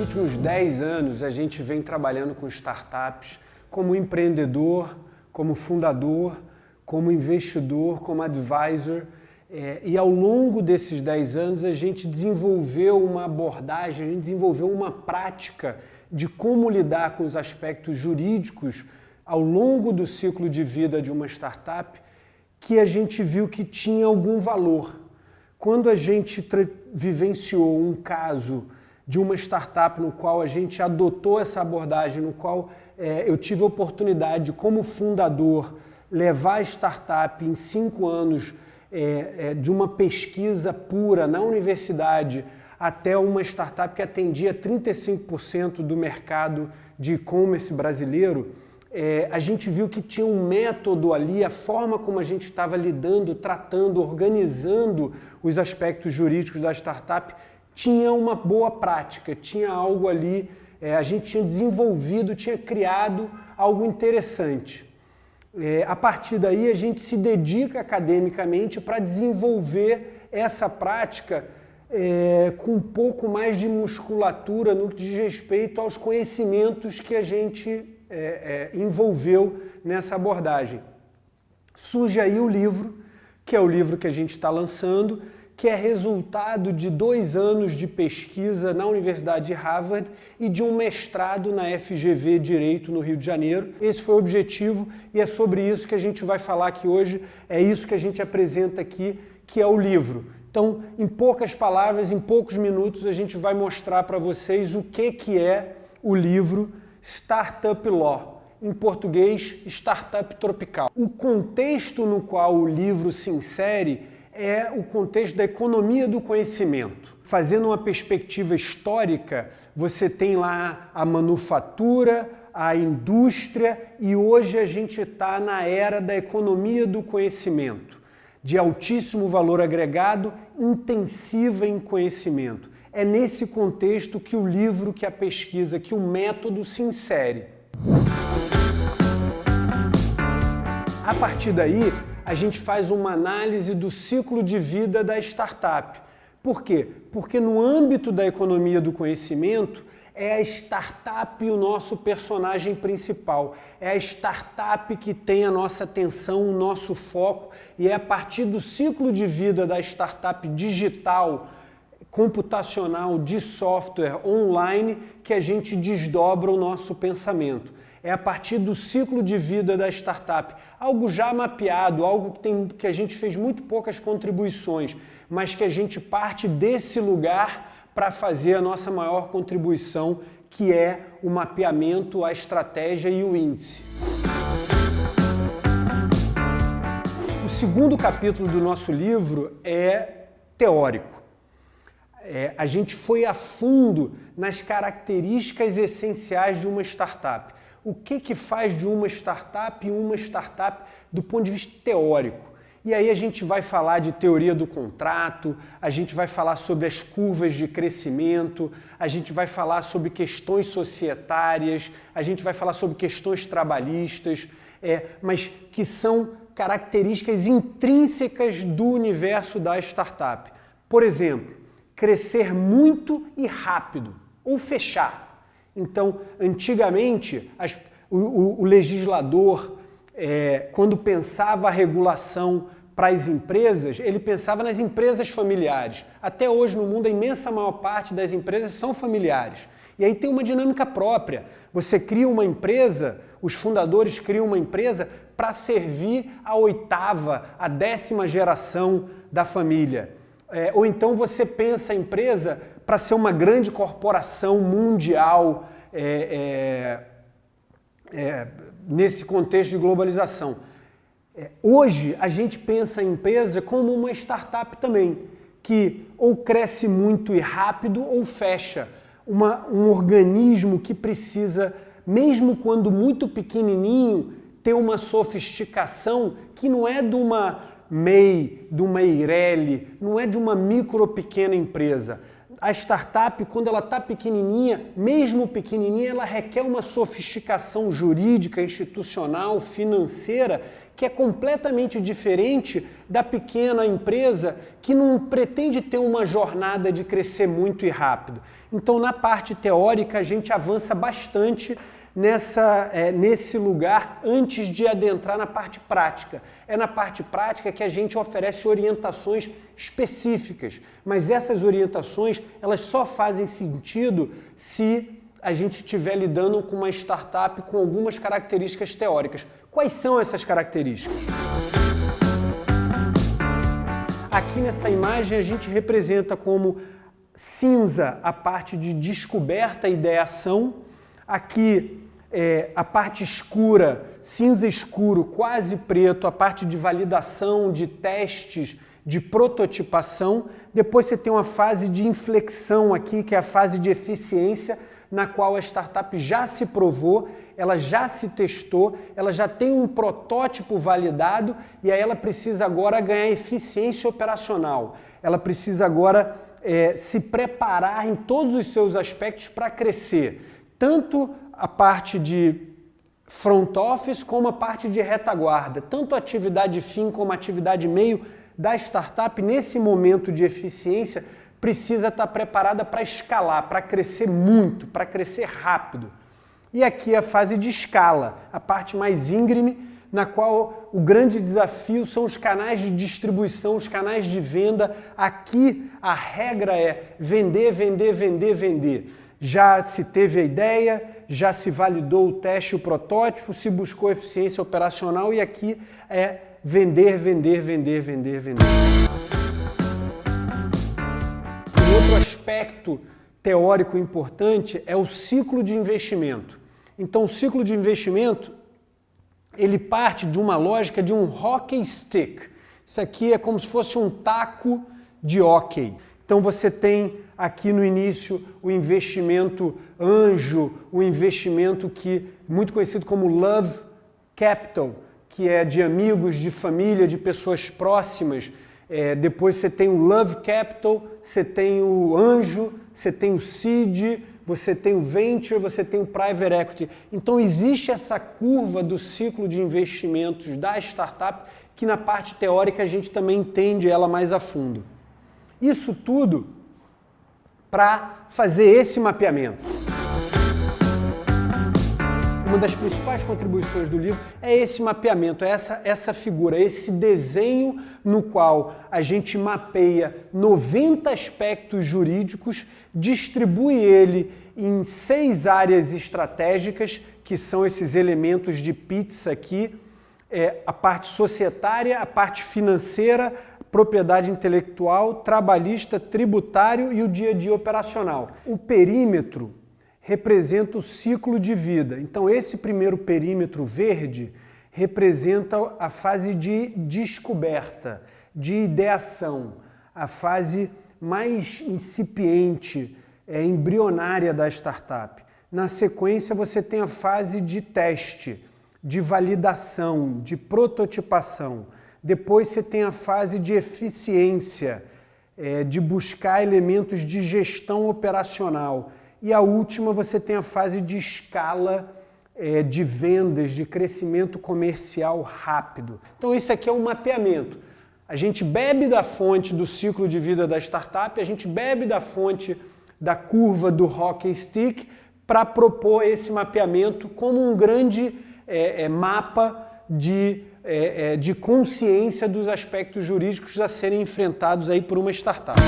últimos 10 anos, a gente vem trabalhando com startups como empreendedor, como fundador, como investidor, como advisor. E ao longo desses 10 anos, a gente desenvolveu uma abordagem, a gente desenvolveu uma prática de como lidar com os aspectos jurídicos ao longo do ciclo de vida de uma startup, que a gente viu que tinha algum valor. Quando a gente vivenciou um caso de uma startup no qual a gente adotou essa abordagem, no qual eu tive a oportunidade, como fundador, levar a startup em 5 anos de uma pesquisa pura na universidade até uma startup que atendia 35% do mercado de e-commerce brasileiro, a gente viu que tinha um método ali, a forma como a gente estava lidando, tratando, organizando os aspectos jurídicos da startup, tinha uma boa prática, tinha algo ali, a gente tinha desenvolvido, tinha criado algo interessante. A partir daí a gente se dedica academicamente para desenvolver essa prática com um pouco mais de musculatura no que diz respeito aos conhecimentos que a gente envolveu nessa abordagem. Surge aí o livro, que é o livro que a gente está lançando, que é resultado de 2 anos de pesquisa na Universidade de Harvard e de um mestrado na FGV Direito no Rio de Janeiro. Esse foi o objetivo e é sobre isso que a gente vai falar aqui hoje, é isso que a gente apresenta aqui, que é o livro. Então, em poucas palavras, em poucos minutos, a gente vai mostrar para vocês o que é o livro Startup Law, em português, Startup Tropical. O contexto no qual o livro se insere é o contexto da economia do conhecimento. Fazendo uma perspectiva histórica, você tem lá a manufatura, a indústria e hoje a gente está na era da economia do conhecimento, de altíssimo valor agregado, intensiva em conhecimento. É nesse contexto que o livro, que a pesquisa, que o método se insere. A partir daí, a gente faz uma análise do ciclo de vida da startup. Por quê? Porque no âmbito da economia do conhecimento, é a startup o nosso personagem principal. É a startup que tem a nossa atenção, o nosso foco, e é a partir do ciclo de vida da startup digital, computacional, de software, online, que a gente desdobra o nosso pensamento. É a partir do ciclo de vida da startup, algo já mapeado, algo que a gente fez muito poucas contribuições, mas que a gente parte desse lugar para fazer a nossa maior contribuição, que é o mapeamento, a estratégia e o índice. O segundo capítulo do nosso livro é teórico. A gente foi a fundo nas características essenciais de uma startup. O que faz de uma startup do ponto de vista teórico? E aí a gente vai falar de teoria do contrato, a gente vai falar sobre as curvas de crescimento, a gente vai falar sobre questões societárias, a gente vai falar sobre questões trabalhistas, mas que são características intrínsecas do universo da startup. Por exemplo, crescer muito e rápido, ou fechar. Então, antigamente, o legislador, quando pensava a regulação para as empresas, ele pensava nas empresas familiares. Até hoje, no mundo, a imensa maior parte das empresas são familiares. E aí tem uma dinâmica própria. Você cria uma empresa, os fundadores criam uma empresa para servir a 8ª, a 10ª geração da família. Ou então você pensa a empresa para ser uma grande corporação mundial nesse contexto de globalização. Hoje a gente pensa a empresa como uma startup também, que ou cresce muito e rápido ou fecha. Um organismo que precisa, mesmo quando muito pequenininho, ter uma sofisticação que não é de uma MEI, de uma Eireli, não é de uma micro pequena empresa. A startup, quando ela está pequenininha, mesmo pequenininha, ela requer uma sofisticação jurídica, institucional, financeira, que é completamente diferente da pequena empresa que não pretende ter uma jornada de crescer muito e rápido. Então, na parte teórica, a gente avança bastante nesse lugar antes de adentrar na parte prática. É na parte prática que a gente oferece orientações específicas, mas essas orientações elas só fazem sentido se a gente estiver lidando com uma startup com algumas características teóricas. Quais são essas características? Aqui nessa imagem a gente representa como cinza a parte de descoberta e ideação. Aqui a parte escura, cinza escuro, quase preto, a parte de validação, de testes, de prototipação. Depois você tem uma fase de inflexão aqui, que é a fase de eficiência, na qual a startup já se provou, ela já se testou, ela já tem um protótipo validado e aí ela precisa agora ganhar eficiência operacional. Ela precisa agora se preparar em todos os seus aspectos para crescer. Tanto a parte de front office como a parte de retaguarda, tanto a atividade fim como a atividade meio da startup, nesse momento de eficiência, precisa estar preparada para escalar, para crescer muito, para crescer rápido. E aqui a fase de escala, a parte mais íngreme, na qual o grande desafio são os canais de distribuição, os canais de venda. Aqui a regra é vender, vender, vender, vender. Já se teve a ideia, já se validou o teste e o protótipo, se buscou eficiência operacional e aqui é vender, vender, vender, vender, vender. Um outro aspecto teórico importante é o ciclo de investimento. Então, o ciclo de investimento, ele parte de uma lógica de um hockey stick. Isso aqui é como se fosse um taco de hóquei. Então, você tem aqui no início o investimento anjo, o investimento muito conhecido como Love Capital, que é de amigos, de família, de pessoas próximas. Depois você tem o Love Capital, você tem o anjo, você tem o seed, você tem o venture, você tem o private equity. Então existe essa curva do ciclo de investimentos da startup que na parte teórica a gente também entende ela mais a fundo. Isso tudo para fazer esse mapeamento. Uma das principais contribuições do livro é esse mapeamento, essa figura, esse desenho no qual a gente mapeia 90 aspectos jurídicos, distribui ele em 6 áreas estratégicas, que são esses elementos de pizza aqui, a parte societária, a parte financeira, propriedade intelectual, trabalhista, tributário e o dia a dia operacional. O perímetro representa o ciclo de vida. Então, esse primeiro perímetro verde representa a fase de descoberta, de ideação, a fase mais incipiente, embrionária da startup. Na sequência, você tem a fase de teste, de validação, de prototipação. Depois você tem a fase de eficiência, de buscar elementos de gestão operacional. E a última, você tem a fase de escala, de vendas, de crescimento comercial rápido. Então esse aqui é um mapeamento. A gente bebe da fonte do ciclo de vida da startup, a gente bebe da fonte da curva do hockey stick para propor esse mapeamento como um grande mapa de consciência dos aspectos jurídicos a serem enfrentados aí por uma startup.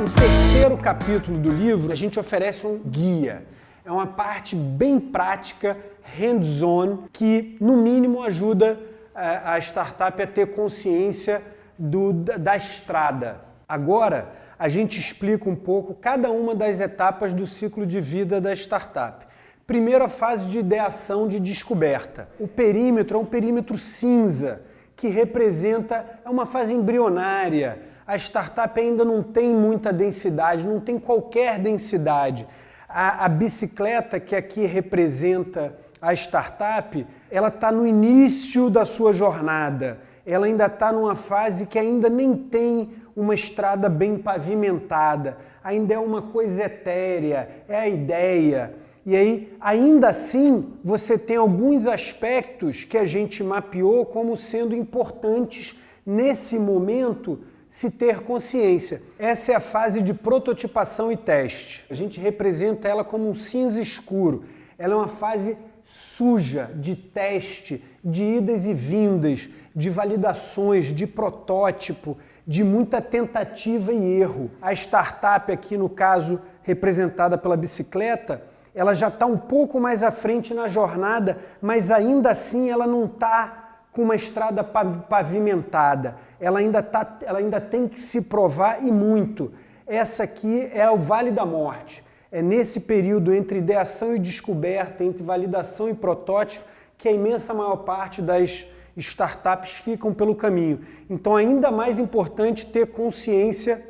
O terceiro capítulo do livro, a gente oferece um guia. É uma parte bem prática, hands-on, que no mínimo ajuda a startup a ter consciência da estrada. Agora, a gente explica um pouco cada uma das etapas do ciclo de vida da startup. Primeiro, a fase de ideação, de descoberta. O perímetro é um perímetro cinza, que representa uma fase embrionária. A startup ainda não tem muita densidade, não tem qualquer densidade. A bicicleta, que aqui representa a startup, ela está no início da sua jornada. Ela ainda está numa fase que ainda nem tem uma estrada bem pavimentada. Ainda é uma coisa etérea, é a ideia. E aí, ainda assim, você tem alguns aspectos que a gente mapeou como sendo importantes nesse momento se ter consciência. Essa é a fase de prototipação e teste. A gente representa ela como um cinza escuro. Ela é uma fase suja de teste, de idas e vindas, de validações, de protótipo, de muita tentativa e erro. A startup aqui, no caso, representada pela bicicleta, ela já está um pouco mais à frente na jornada, mas ainda assim ela não está com uma estrada pavimentada. Ela ainda tem que se provar e muito. Essa aqui é o Vale da Morte. É nesse período entre ideação e descoberta, entre validação e protótipo, que a imensa maior parte das startups ficam pelo caminho. Então, ainda mais importante ter consciência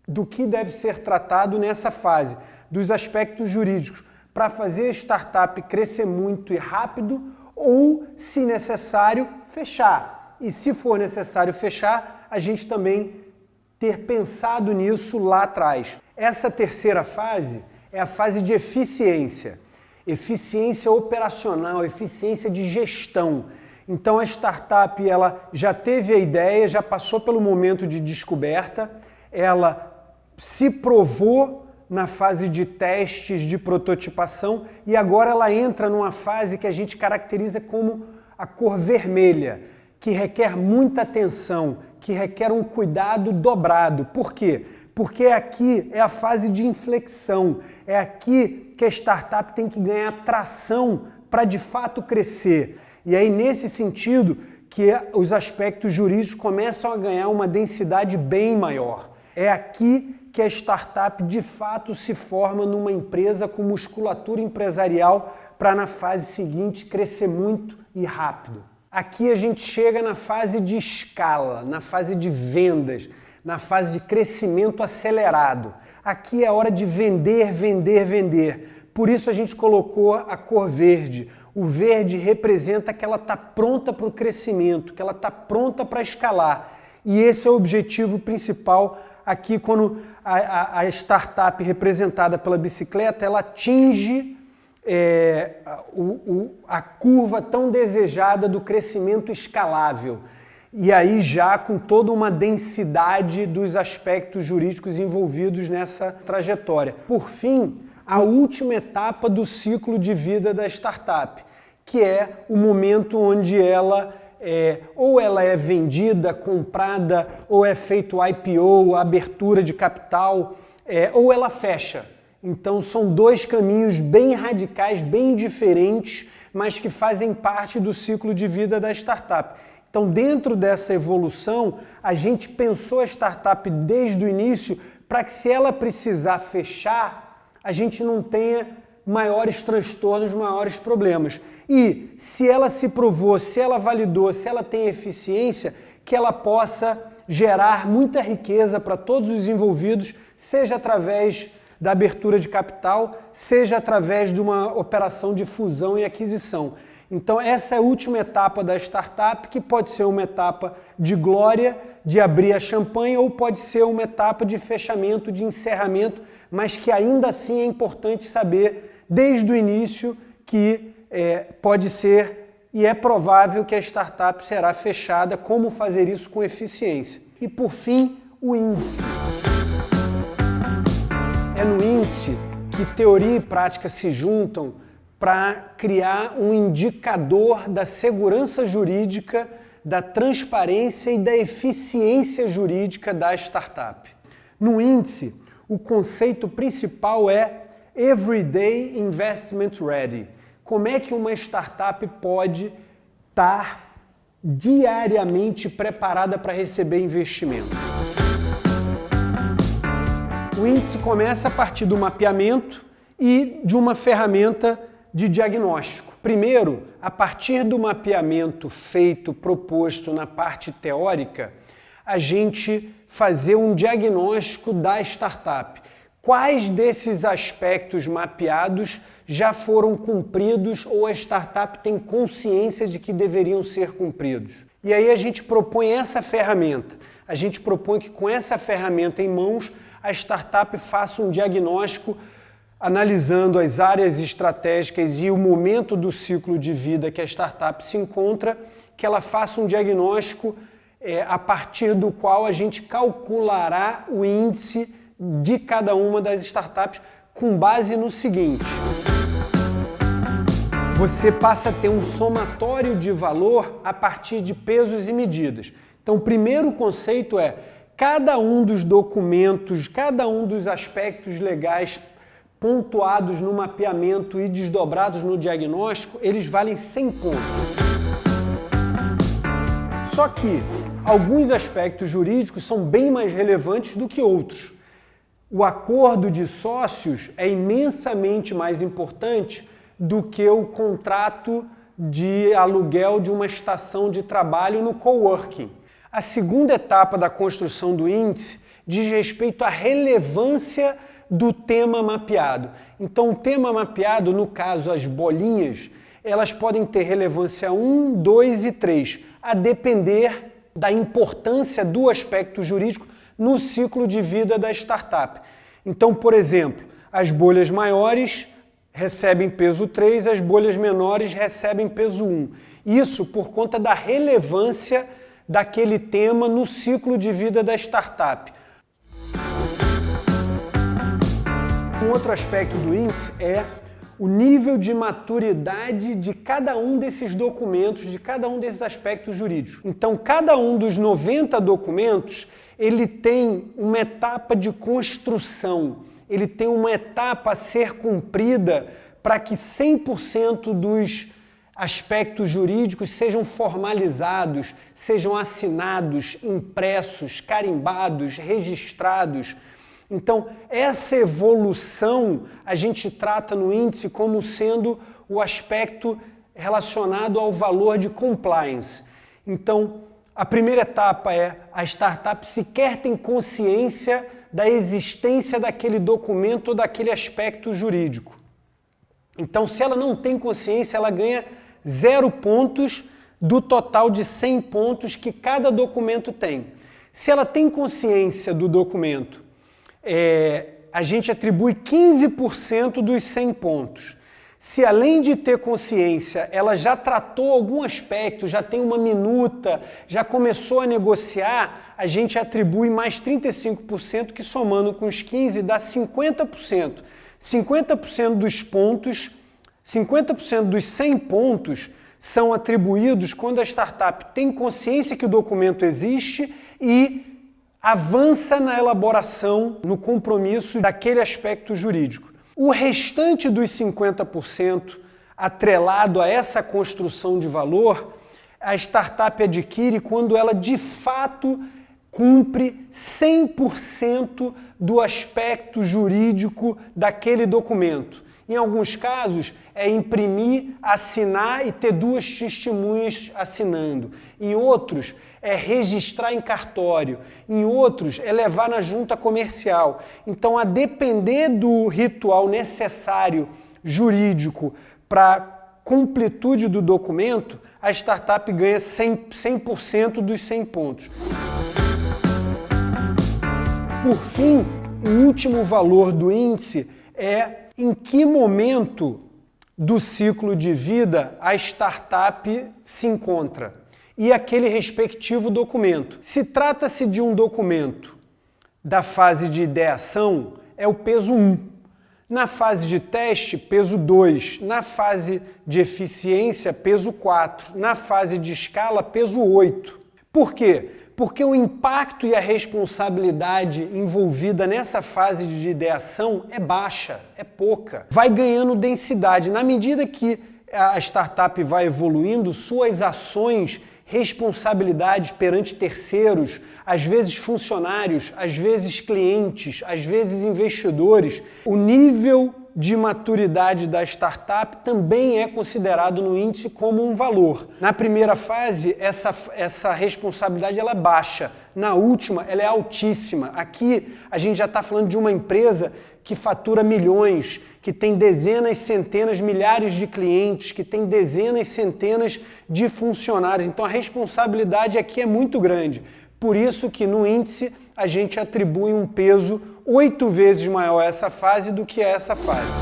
do que deve ser tratado nessa fase, dos aspectos jurídicos, para fazer a startup crescer muito e rápido ou, se necessário, fechar. E se for necessário fechar, a gente também ter pensado nisso lá atrás. Essa terceira fase é a fase de eficiência. Eficiência operacional, eficiência de gestão. Então a startup ela já teve a ideia, já passou pelo momento de descoberta, ela se provou na fase de testes, de prototipação, e agora ela entra numa fase que a gente caracteriza como a cor vermelha, que requer muita atenção, que requer um cuidado dobrado. Por quê? Porque aqui é a fase de inflexão, é aqui que a startup tem que ganhar tração para de fato crescer. E aí, nesse sentido, que os aspectos jurídicos começam a ganhar uma densidade bem maior. É aqui que a startup de fato se forma numa empresa com musculatura empresarial para na fase seguinte crescer muito e rápido. Aqui a gente chega na fase de escala, na fase de vendas, na fase de crescimento acelerado. Aqui é a hora de vender, vender, vender. Por isso a gente colocou a cor verde. O verde representa que ela está pronta para o crescimento, que ela está pronta para escalar. E esse é o objetivo principal aqui quando a startup representada pela bicicleta, ela atinge a curva tão desejada do crescimento escalável. E aí já com toda uma densidade dos aspectos jurídicos envolvidos nessa trajetória. Por fim, a última etapa do ciclo de vida da startup, que é o momento onde ela ou ela é vendida, comprada, ou é feito IPO, abertura de capital, ou ela fecha. Então são dois caminhos bem radicais, bem diferentes, mas que fazem parte do ciclo de vida da startup. Então, dentro dessa evolução, a gente pensou a startup desde o início para que, se ela precisar fechar, a gente não tenha maiores transtornos, maiores problemas. E se ela se provou, se ela validou, se ela tem eficiência, que ela possa gerar muita riqueza para todos os envolvidos, seja através da abertura de capital, seja através de uma operação de fusão e aquisição. Então essa é a última etapa da startup, que pode ser uma etapa de glória, de abrir a champanhe, ou pode ser uma etapa de fechamento, de encerramento, mas que ainda assim é importante saber desde o início que pode ser e é provável que a startup será fechada. Como fazer isso com eficiência? E por fim, o índice. É no índice que teoria e prática se juntam para criar um indicador da segurança jurídica, da transparência e da eficiência jurídica da startup. No índice, o conceito principal é Everyday Investment Ready. Como é que uma startup pode estar diariamente preparada para receber investimento? O índice começa a partir do mapeamento e de uma ferramenta de diagnóstico. Primeiro, a partir do mapeamento feito, proposto na parte teórica, a gente fazer um diagnóstico da startup. Quais desses aspectos mapeados já foram cumpridos ou a startup tem consciência de que deveriam ser cumpridos? E aí a gente propõe essa ferramenta. A gente propõe que com essa ferramenta em mãos, a startup faça um diagnóstico analisando as áreas estratégicas e o momento do ciclo de vida que a startup se encontra, que ela faça um diagnóstico a partir do qual a gente calculará o índice de cada uma das startups com base no seguinte: você passa a ter um somatório de valor a partir de pesos e medidas. Então, o primeiro conceito é: cada um dos documentos, cada um dos aspectos legais pontuados no mapeamento e desdobrados no diagnóstico, eles valem 100 pontos. Só que alguns aspectos jurídicos são bem mais relevantes do que outros. O acordo de sócios é imensamente mais importante do que o contrato de aluguel de uma estação de trabalho no coworking. A segunda etapa da construção do índice diz respeito à relevância do tema mapeado. Então, o tema mapeado, no caso as bolinhas, elas podem ter relevância 1, 2 e 3, a depender da importância do aspecto jurídico no ciclo de vida da startup. Então, por exemplo, as bolhas maiores recebem peso 3, as bolhas menores recebem peso 1. Isso por conta da relevância daquele tema no ciclo de vida da startup. Um outro aspecto do índice é o nível de maturidade de cada um desses documentos, de cada um desses aspectos jurídicos. Então, cada um dos 90 documentos, ele tem uma etapa de construção, ele tem uma etapa a ser cumprida para que 100% dos aspectos jurídicos sejam formalizados, sejam assinados, impressos, carimbados, registrados. Então, essa evolução a gente trata no índice como sendo o aspecto relacionado ao valor de compliance. Então, a primeira etapa é a startup sequer tem consciência da existência daquele documento ou daquele aspecto jurídico. Então, se ela não tem consciência, ela ganha 0 pontos do total de 100 pontos que cada documento tem. Se ela tem consciência do documento, a gente atribui 15% dos 100 pontos. Se além de ter consciência, ela já tratou algum aspecto, já tem uma minuta, já começou a negociar, a gente atribui mais 35%, que somando com os 15% dá 50%. 50% dos pontos, 50% dos 100 pontos são atribuídos quando a startup tem consciência que o documento existe e avança na elaboração, no compromisso daquele aspecto jurídico. O restante dos 50% atrelado a essa construção de valor, a startup adquire quando ela de fato cumpre 100% do aspecto jurídico daquele documento. Em alguns casos, é imprimir, assinar e ter 2 testemunhas assinando. Em outros, é registrar em cartório. Em outros, é levar na junta comercial. Então, a depender do ritual necessário jurídico para a completude do documento, a startup ganha 100% dos 100 pontos. Por fim, o último valor do índice é em que momento do ciclo de vida a startup se encontra e aquele respectivo documento. Se trata-se de um documento da fase de ideação, é o peso 1. Na fase de teste, peso 2. Na fase de eficiência, peso 4. Na fase de escala, peso 8. Por quê? Porque o impacto e a responsabilidade envolvida nessa fase de ideação é baixa, é pouca. Vai ganhando densidade. Na medida que a startup vai evoluindo, suas ações, responsabilidades perante terceiros, às vezes funcionários, às vezes clientes, às vezes investidores, o nível de maturidade da startup também é considerado no índice como um valor. Na primeira fase, essa responsabilidade ela é baixa. Na última, ela é altíssima. Aqui, a gente já está falando de uma empresa que fatura milhões, que tem dezenas, centenas, milhares de clientes, que tem dezenas, centenas de funcionários. Então, a responsabilidade aqui é muito grande. Por isso que no índice a gente atribui um peso 8 vezes maior essa fase do que essa fase.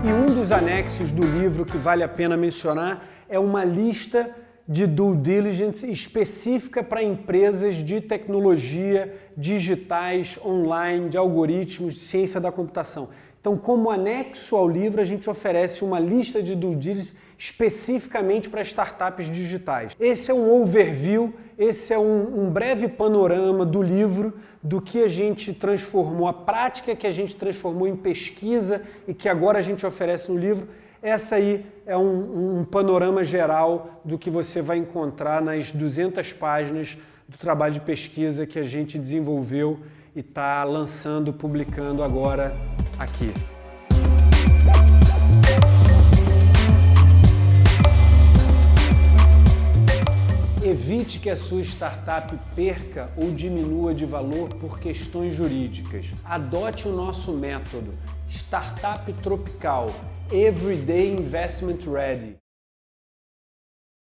E um dos anexos do livro que vale a pena mencionar é uma lista de due diligence específica para empresas de tecnologia, digitais, online, de algoritmos, de ciência da computação. Então, como anexo ao livro, a gente oferece uma lista de due diligence especificamente para startups digitais. Esse é um overview, esse é um breve panorama do livro, do que a gente transformou, a prática que a gente transformou em pesquisa e que agora a gente oferece no livro. Essa aí é um panorama geral do que você vai encontrar nas 200 páginas do trabalho de pesquisa que a gente desenvolveu e está lançando, publicando agora aqui. Evite que a sua startup perca ou diminua de valor por questões jurídicas. Adote o nosso método Startup Tropical, Everyday Investment Ready.